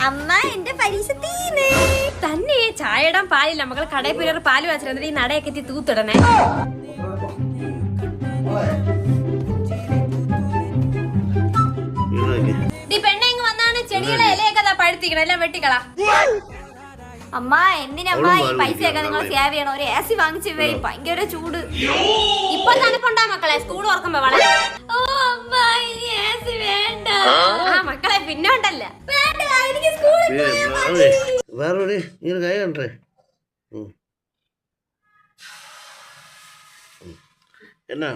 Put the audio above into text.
അമ്മ എന്റെ പരീക്ഷ തീർന്നു. തന്നെ ചായ ഇടാൻ പാലില്ല. മക്കൾ കടയിൽ പോയി ഒരു പാല് വെച്ചിട്ട് ഈ നടയൊക്കെ എത്തി തൂത്തിടണേ. ഈ പെണ്ണെ ഇങ്ങ് വന്നാണ് ചെടികളെ ഇലയൊക്കെ പഴുത്തിക്കണം. എല്ലാം വെട്ടിക്കളാ. അമ്മ എന്തിനമ്മ ഈ പൈസയൊക്കെ നിങ്ങൾ സേവ് ചെയ്യണം? ഒരു AC വാങ്ങിച്ചു പോയി. ഭയങ്കര ചൂട്. ഇപ്പൊ തണുപ്പുണ്ടാ മക്കളെ? സ്കൂൾ ഓർക്കുമ്പോ വളരെ മക്കളെ പിന്നെ ഉണ്ടല്ല. വേറെ കൈ കണ്ടേ എന്നാ